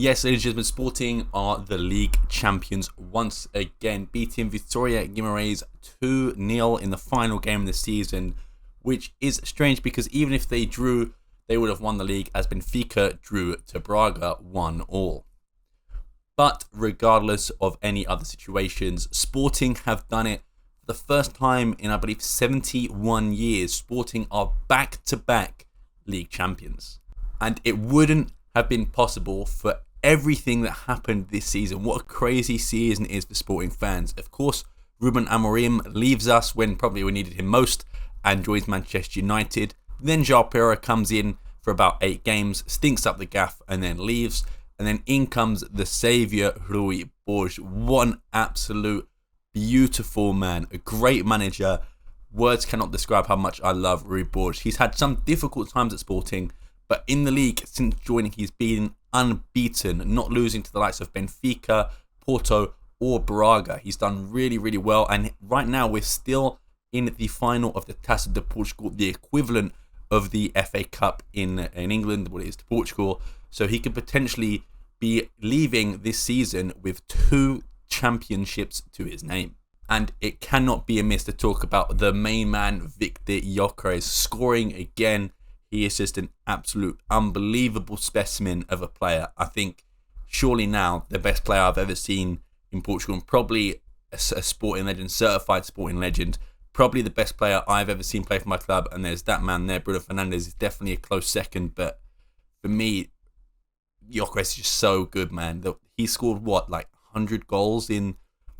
Yes, ladies and gentlemen, Sporting are the league champions once again, beating Vitória Guimarães 2-0 in the final game of the season, which is strange because even if they drew, they would have won the league as Benfica drew to Braga 1-1. But regardless of any other situations, Sporting have done it for the first time in, I believe, 71 years. Sporting are back-to-back league champions. And it wouldn't have been possible for everything that happened this season. What a crazy season it is for Sporting fans. Of course, Ruben leaves us when probably we needed him most and joins Manchester United. Then João Pereira comes in for about 8 games, stinks up the gaff and then leaves. And then in comes the saviour, Rui Borges. What an absolute beautiful man. A great manager. Words cannot describe how much I love Rui Borges. He's had some difficult times at Sporting, but in the league, since joining, he's been unbeaten, not losing to the likes of Benfica, Porto, or Braga. He's done really, really well. And right now, we're still in the final of the Taça de Portugal, the equivalent of the FA Cup in England, what it is to Portugal. So he could potentially be leaving this season with 2 championships to his name. And it cannot be amiss to talk about the main man, Victor Gyökeres, scoring again. He is just an absolute unbelievable specimen of a player. I think surely now the best player I've ever seen in Portugal, and probably a sporting legend, certified sporting legend. Probably the best player I've ever seen play for my club. And there's that man there, Bruno Fernandes, is definitely a close second. But for me, Gyökeres is just so good, man. He scored, what, like 100 goals in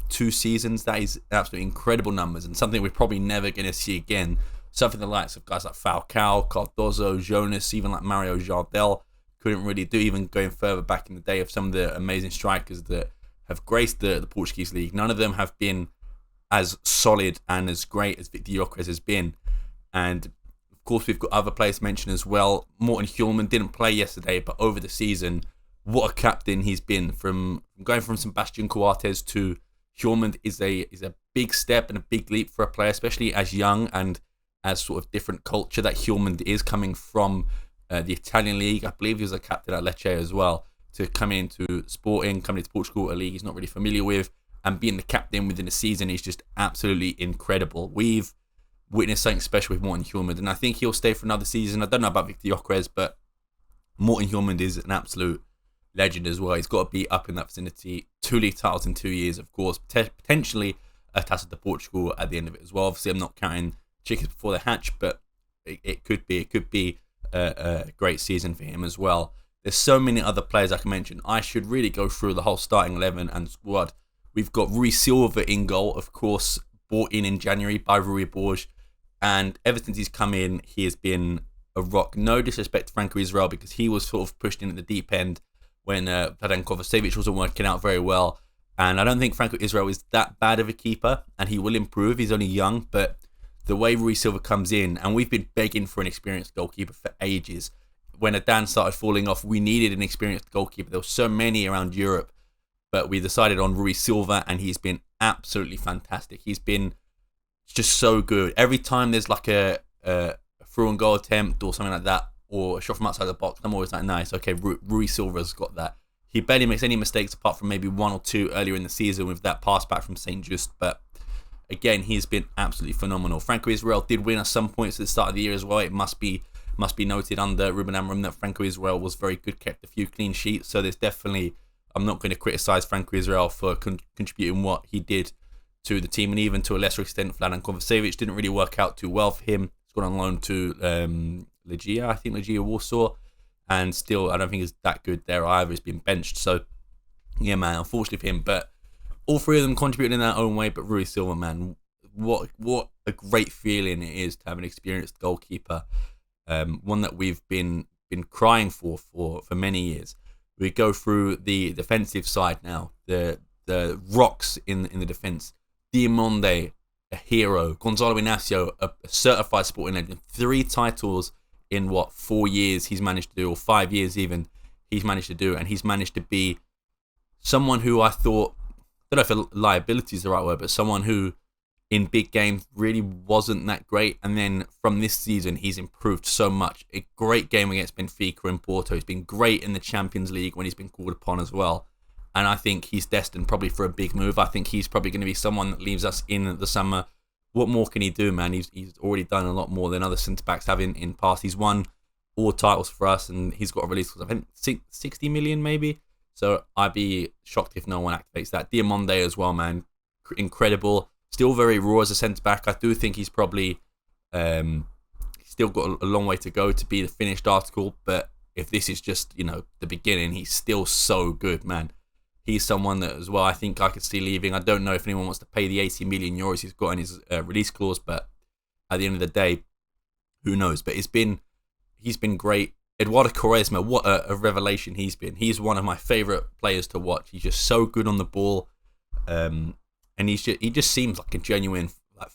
2 seasons? That is absolutely incredible numbers and something we're probably never going to see again. Something the likes of guys like Falcao, Cardozo, Jonas, even like Mario Jardel couldn't really do, even going further back in the day of some of the amazing strikers that have graced the Portuguese league. None of them have been as solid and as great as Victor Gyökeres has been. And of course, we've got other players mentioned as well. Morten Hjulmand didn't play yesterday, but over the season, what a captain he's been. From going from Sebastian Coates to Hjulmand is a big step and a big leap for a player, especially as young and as sort of different culture that Hjulmand is, coming from the Italian league. I believe he was a captain at Lecce as well, to come into Sporting, coming into Portugal, a league he's not really familiar with, and being the captain within a season is just absolutely incredible. We've witnessed something special with Morten Hjulmand, and I think he'll stay for another season. I don't know about Victor Gyökeres, but Morten Hjulmand is an absolute legend as well. He's got to be up in that vicinity. 2 league titles in 2 years, of course. Potentially a Taça de Portugal at the end of it as well. Obviously, I'm not counting chickens before they hatch, but it could be a great season for him as well. There's so many other players I can mention. I should really go through the whole starting 11 and squad. We've got Rui Silva in goal, of course, brought in January by Rui Borges, and ever since he's come in, he has been a rock. No disrespect to Franco Israel, because he was sort of pushed in at the deep end when Vladan Kovacevic wasn't working out very well. And I don't think Franco Israel is that bad of a keeper, and he will improve. He's only young, but the way Rui Silva comes in, and we've been begging for an experienced goalkeeper for ages. When Adan started falling off, we needed an experienced goalkeeper. There were so many around Europe, but we decided on Rui Silva, and he's been absolutely fantastic. He's been just so good. Every time there's like a through and goal attempt or something like that, or a shot from outside the box, I'm always like, nice, okay, Rui Silva's got that. He barely makes any mistakes apart from maybe 1 or 2 earlier in the season with that pass back from St. Just, but again, he's been absolutely phenomenal. Franco Israel did win us some points at the start of the year as well. It must be noted under Ruben Amorim that Franco Israel was very good, kept a few clean sheets. So there's definitely, I'm not going to criticise Franco Israel for contributing what he did to the team, and even to a lesser extent, Vladan Kovacevic didn't really work out too well for him. He's gone on loan to Legia, I think Legia Warsaw, and still I don't think he's that good there either. He's been benched. So yeah, man, unfortunately for him, but all 3 of them contributed in their own way. But Rui Silva, man, what a great feeling it is to have an experienced goalkeeper, one that we've been crying for many years. We go through the defensive side now. The rocks in the defense. Diamonde, a hero. Gonzalo Inacio, a certified sporting legend. 3 titles in 4 years he's managed to do, or 5 years even he's managed to do, and he's managed to be someone who I thought, I don't know if liability is the right word, but someone who in big games really wasn't that great. And then from this season, he's improved so much. A great game against Benfica and Porto. He's been great in the Champions League when he's been called upon as well. And I think he's destined probably for a big move. I think he's probably going to be someone that leaves us in the summer. What more can he do, man? He's already done a lot more than other centre-backs have in past. He's won all titles for us, and he's got a release clause, I think 60 million maybe. So I'd be shocked if no one activates that. Diamonde as well, man. Incredible. Still very raw as a centre-back. I do think he's probably still got a long way to go to be the finished article. But if this is just, the beginning, he's still so good, man. He's someone that as well I think I could see leaving. I don't know if anyone wants to pay the 80 million euros he's got in his release clause, but at the end of the day, who knows? But he's been great. Eduardo Quaresma, what a revelation he's been. He's one of my favourite players to watch. He's just so good on the ball, and he just seems like a genuine,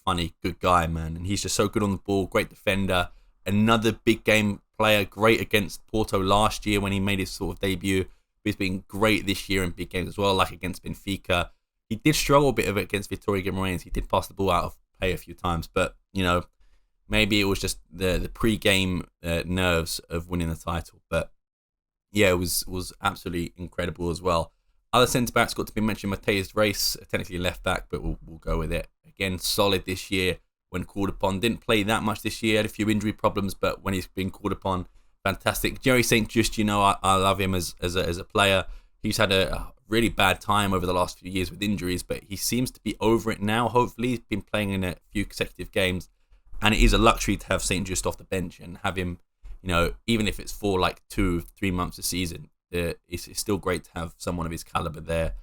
funny, good guy, man. And he's just so good on the ball, great defender. Another big game player, great against Porto last year when he made his sort of debut. He's been great this year in big games as well, like against Benfica. He did struggle a bit of it against Vitória Guimarães. He did pass the ball out of play a few times, but maybe it was just the pre-game nerves of winning the title. But yeah, it was absolutely incredible as well. Other centre-backs got to be mentioned. Mateus Reis, technically left back, but we'll go with it. Again, solid this year when called upon. Didn't play that much this year, had a few injury problems, but when he's been called upon, fantastic. Jerry St. Just, I love him as a player. He's had a really bad time over the last few years with injuries, but he seems to be over it now. Hopefully, he's been playing in a few consecutive games, and it is a luxury to have St. Just off the bench and have him, even if it's for 2-3 months a season. It's still great to have someone of his caliber there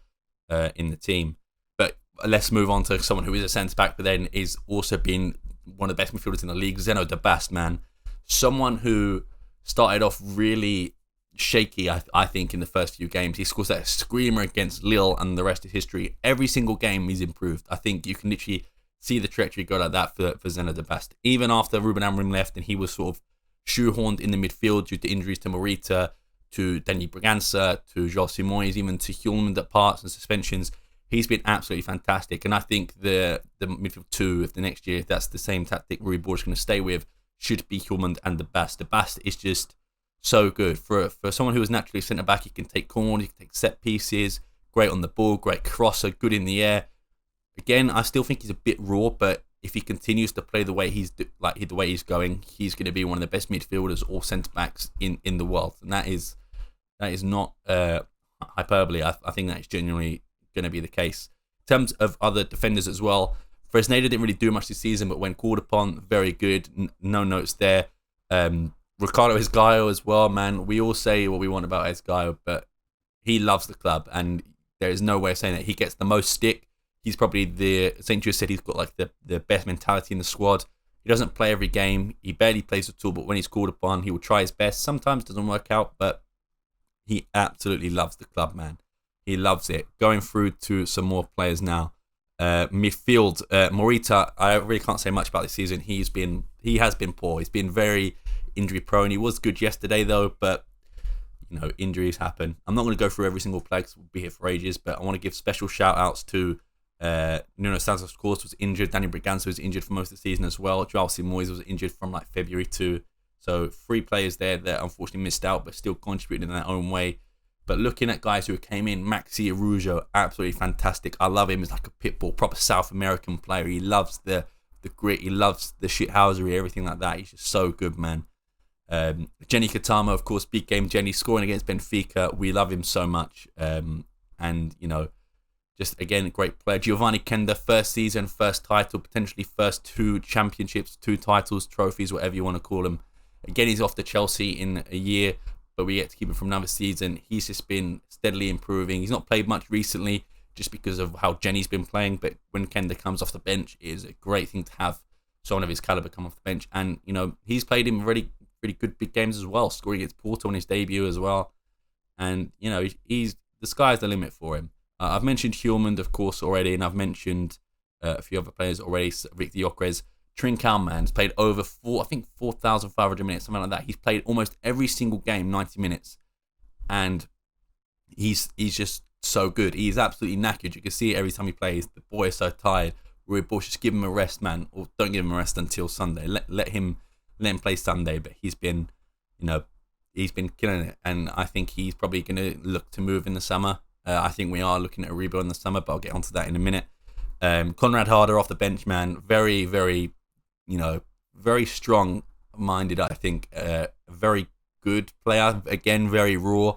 in the team. But let's move on to someone who is a centre back, but then is also been one of the best midfielders in the league, Zeno de Bast, man. Someone who started off really shaky, I think, in the first few games. He scores that screamer against Lille, and the rest is history. Every single game he's improved. I think you can literally see the trajectory go like that for Zeno de Bast. Even after Ruben Amorim left and he was sort of shoehorned in the midfield due to injuries to Morita, to Danny Bragança, to João Simões, even to Hjulmand at parts and suspensions, he's been absolutely fantastic. And I think the midfield two of the next year, if that's the same tactic Rui Borges is going to stay with, should be Hjulmand and de Bast. De Bast is just so good. For someone who is naturally centre-back, he can take corners, he can take set pieces, great on the ball, great crosser, good in the air. Again, I still think he's a bit raw, but if he continues to play the way he's going, he's going to be one of the best midfielders or centre-backs in the world. And that is not hyperbole. I think that is genuinely going to be the case. In terms of other defenders as well, Fresneda didn't really do much this season, but when called upon, very good. No notes there. Ricardo Esgaio as well, man. We all say what we want about Esgaio, but he loves the club, and there is no way of saying that. He gets the most stick. He's probably St. Just said he's got the best mentality in the squad. He doesn't play every game. He barely plays at all, but when he's called upon, he will try his best. Sometimes it doesn't work out, but he absolutely loves the club, man. He loves it. Going through to some more players now. Midfield, Morita, I really can't say much about this season. He has been poor. He's been very injury prone. He was good yesterday though, but injuries happen. I'm not going to go through every single player because we'll be here for ages, but I want to give special shout outs to Nuno Santos, of course, was injured. Danny Bragança was injured for most of the season as well. João Simões was injured from February too. So 3 players there that unfortunately missed out, but still contributed in their own way. But looking at guys who came in, Maxi Araujo, absolutely fantastic. I love him as a pit bull, proper South American player. He loves the grit. He loves the shithousery, everything like that. He's just so good, man. Jenny Katama, of course, big game Jenny, scoring against Benfica. We love him so much. Just again, a great player. Giovanni Kenda, first season, first title, potentially first 2 championships, 2 titles, trophies, whatever you want to call them. Again, he's off to Chelsea in a year, but we get to keep him from another season. He's just been steadily improving. He's not played much recently just because of how Jenny's been playing, but when Kenda comes off the bench, it is a great thing to have someone of his caliber come off the bench. And, he's played in really, really good big games as well, scoring against Porto on his debut as well. And, he's the sky's the limit for him. I've mentioned Hjulmand, of course, already, and I've mentioned a few other players already. Victor Gyökeres. Trincão, man, has played over 4,500 minutes, something like that. He's played almost every single game, 90 minutes. And he's just so good. He's absolutely knackered. You can see it every time he plays. The boy is so tired. Rui Borges, just give him a rest, man, or don't give him a rest until Sunday. Let him play Sunday. But he's been, he's been killing it, and I think he's probably going to look to move in the summer. I think we are looking at a rebuild in the summer, but I'll get onto that in a minute. Conrad Harder off the bench, man, very, very, very strong-minded. I think very good player. Again, very raw,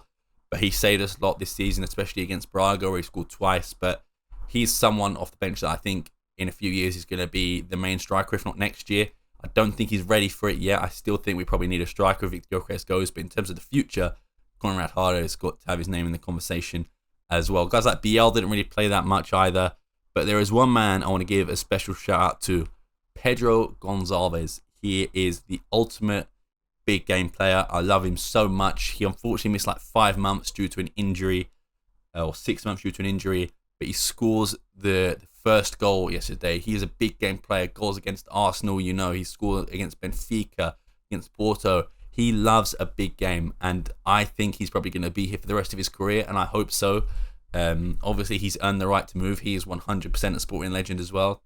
but he saved us a lot this season, especially against Braga, where he scored twice. But he's someone off the bench that I think in a few years is going to be the main striker, if not next year. I don't think he's ready for it yet. I still think we probably need a striker if Victor Gyökeres goes. But in terms of the future, Conrad Harder has got to have his name in the conversation as well. Guys like Biel didn't really play that much either. But there is one man I want to give a special shout out to, Pedro Gonçalves. He is the ultimate big game player. I love him so much. He unfortunately missed like 5 months due to an injury, or 6 months due to an injury. But he scores the first goal yesterday. He is a big game player. Goals against Arsenal, he scored against Benfica, against Porto. He loves a big game, and I think he's probably going to be here for the rest of his career, and I hope so. Obviously, he's earned the right to move. He is 100% a sporting legend as well.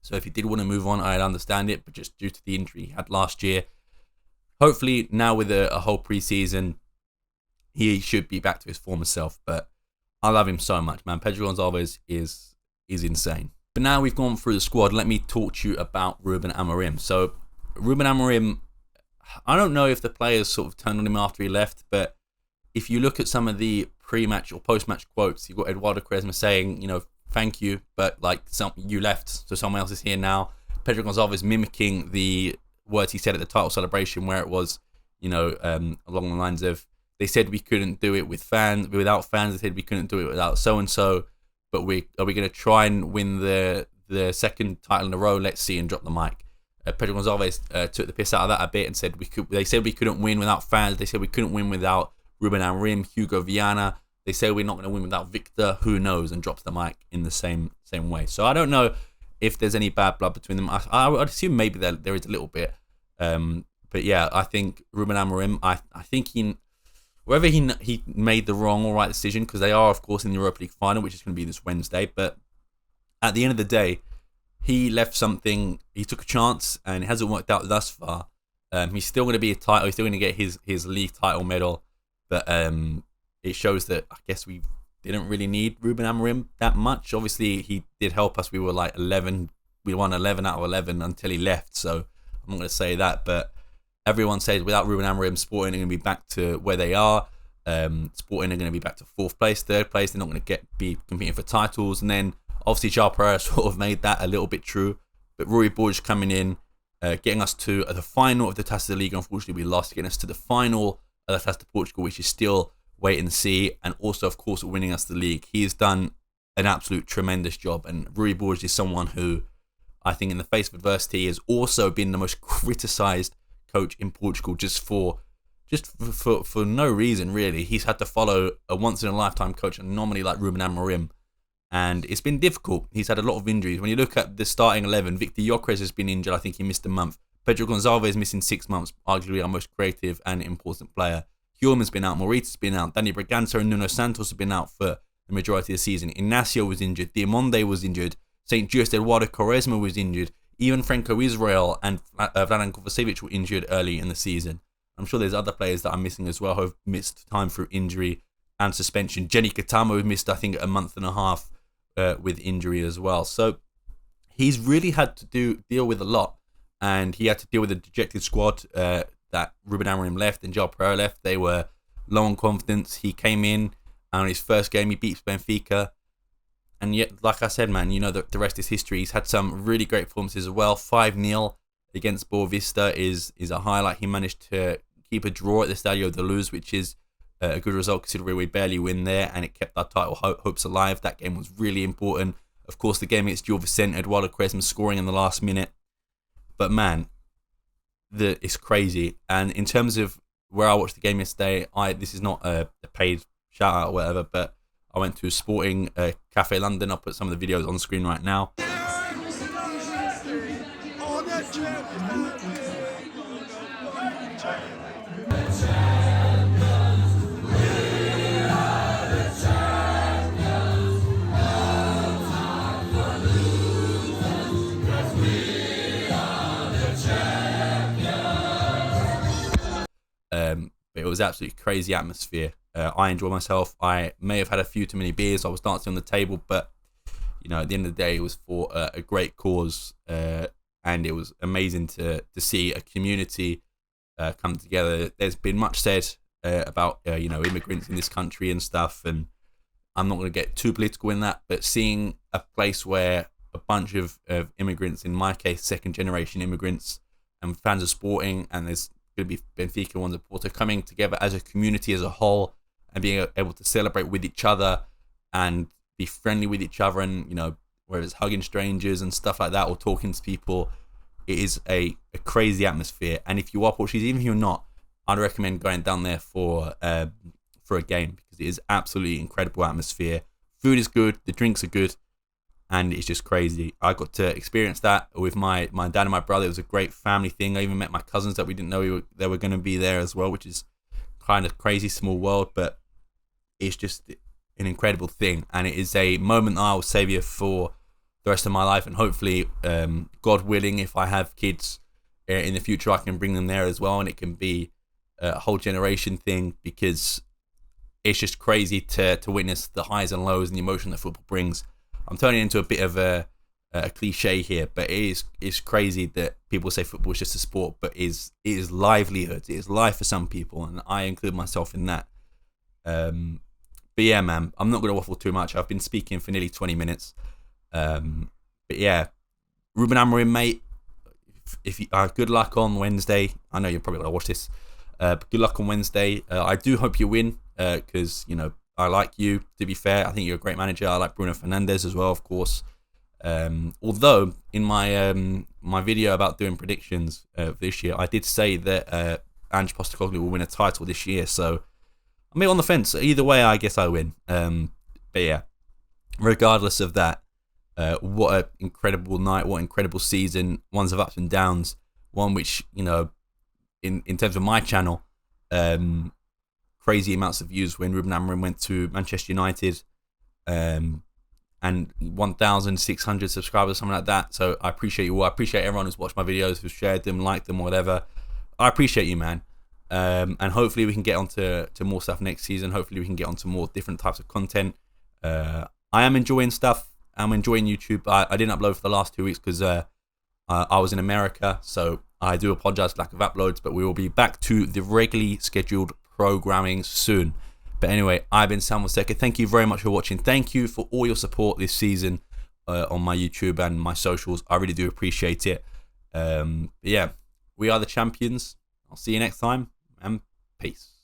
So if he did want to move on, I'd understand it, but just due to the injury he had last year, hopefully now with a whole preseason, he should be back to his former self. But I love him so much, man. Pedro Gonçalves is insane. But now we've gone through the squad, let me talk to you about Ruben Amorim. So Ruben Amorim, I don't know if the players sort of turned on him after he left, but if you look at some of the pre-match or post-match quotes, you've got Eduardo Quaresma saying, thank you, but you left, so someone else is here now. Pedro Gonçalves mimicking the words he said at the title celebration, where it was, along the lines of, they said we couldn't do it without fans. They said we couldn't do it without so-and-so, but are we going to try and win the second title in a row? Let's see, and drop the mic. Pedro Gonçalves took the piss out of that a bit and said they said we couldn't win without fans. They said we couldn't win without Ruben Amorim, Hugo Viana. They say we're not going to win without Victor. Who knows? And drops the mic in the same way. So I don't know if there's any bad blood between them. I would assume maybe there is a little bit. But yeah, I think Ruben Amorim, I think whether he made the wrong or right decision, because they are, of course, in the Europa League final, which is going to be this Wednesday. But at the end of the day, he left something. He took a chance, and it hasn't worked out thus far. He's still going to be a title. He's still going to get his league title medal. But it shows that I guess we didn't really need Ruben Amorim that much. Obviously, he did help us. We were like 11. We won 11 out of 11 until he left. So I'm not going to say that. But everyone says without Ruben Amorim, Sporting are going to be back to where they are. Sporting are going to be back to 4th place, 3rd place. They're not going to be competing for titles. And then obviously, João Pereira sort of made that a little bit true. But Rui Borges coming in, getting us to the final of the Taça da Liga. Unfortunately, we lost, getting us to the final of the Taça de Portugal, which is still wait and see, and also, of course, winning us the league. He has done an absolute tremendous job, and Rui Borges is someone who I think in the face of adversity has also been the most criticised coach in Portugal just for no reason, really. He's had to follow a once-in-a-lifetime coach, a anomaly like Ruben Amorim, and it's been difficult. He's had a lot of injuries. When you look at the starting 11, Victor Gyökeres has been injured. I think he missed a month. Pedro Gonçalves missing 6 months, arguably our most creative and important player. Hjulman's been out, Morita's been out, Dani Bragança and Nuno Santos have been out for the majority of the season. Ignacio was injured, Diamonde was injured, St. Just Eduardo Quaresma was injured, even Franco Israel and Vladan Kovacevic were injured early in the season. I'm sure there's other players that I'm missing as well who have missed time through injury and suspension. Jenny Katamo missed, I think, a month and a half with injury as well. So he's really had to deal with a lot, and he had to deal with a dejected squad that Ruben Amorim left and João Pereira left. They were low on confidence. He came in, and on his first game, he beats Benfica. And yet, like I said, man, the rest is history. He's had some really great performances as well. 5-0 against Boavista is a highlight. He managed to keep a draw at the Stadio de Luz, which is a good result considering we barely win there, and it kept our title hopes alive. That game was really important. Of course, the game against Gil Vicente, Eduardo Quaresma scoring in the last minute. But man, it's crazy. And in terms of where I watched the game yesterday, this is not a paid shout out or whatever, but I went to Sporting Cafe London. I'll put some of the videos on the screen right now. But it was absolutely crazy atmosphere. I enjoyed myself. I may have had a few too many beers. I was dancing on the table, but you know, at the end of the day, it was for a great cause, and it was amazing to see a community come together. There's been much said about you know, immigrants in this country and stuff, and I'm not going to get too political in that, but seeing a place where a bunch of immigrants, in my case, second generation immigrants, and fans of sporting, and there's going to be Benfica ones of Porto, coming together as a community as a whole and being able to celebrate with each other and be friendly with each other, and you know, whether it's hugging strangers and stuff like that or talking to people, it is a crazy atmosphere. And if you are Portuguese, even if you're not, I'd recommend going down there for a game, because it is absolutely incredible atmosphere. Food is good, the drinks are good, and it's just crazy. I got to experience that with my dad and my brother. It was a great family thing. I even met my cousins that we didn't know they were going to be there as well, which is kind of crazy, small world, but it's just an incredible thing. And it is a moment that I will savour for the rest of my life, and hopefully, God willing, if I have kids in the future, I can bring them there as well, and it can be a whole generation thing, because it's just crazy to witness the highs and lows and the emotion that football brings. I'm turning into a bit of a cliche here, but it's crazy that people say football is just a sport, but it is livelihood. It is life for some people, and I include myself in that. But yeah, man, I'm not going to waffle too much. I've been speaking for nearly 20 minutes. But yeah, rubenamorim, mate. If you, good luck on Wednesday. I know you're probably going to watch this. But good luck on Wednesday. I do hope you win, because you know, I like you, to be fair. I think you're a great manager. I like Bruno Fernandes as well, of course. Although in my my video about doing predictions this year, I did say that Ange Postecoglou will win a title this year. So I'm on the fence. Either way, I guess I win. But yeah, regardless of that, what an incredible night, what an incredible season. Ones of ups and downs. One which, you know, in terms of my channel, crazy amounts of views when Ruben Amorim went to Manchester United, and 1,600 subscribers, something like that. So I appreciate you all. I appreciate everyone who's watched my videos, who's shared them, liked them, whatever. I appreciate you, man. And hopefully we can get on to more stuff next season. Hopefully we can get on to more different types of content. I am enjoying stuff. I'm enjoying YouTube. I didn't upload for the last 2 weeks because I was in America, so I do apologize for lack of uploads, but we will be back to the regularly scheduled programming soon. But anyway, I've been Sam Fonseca. Thank you very much for watching. Thank you for all your support this season on my YouTube and my socials. I really do appreciate it. But yeah, we are the champions. I'll see you next time, and peace.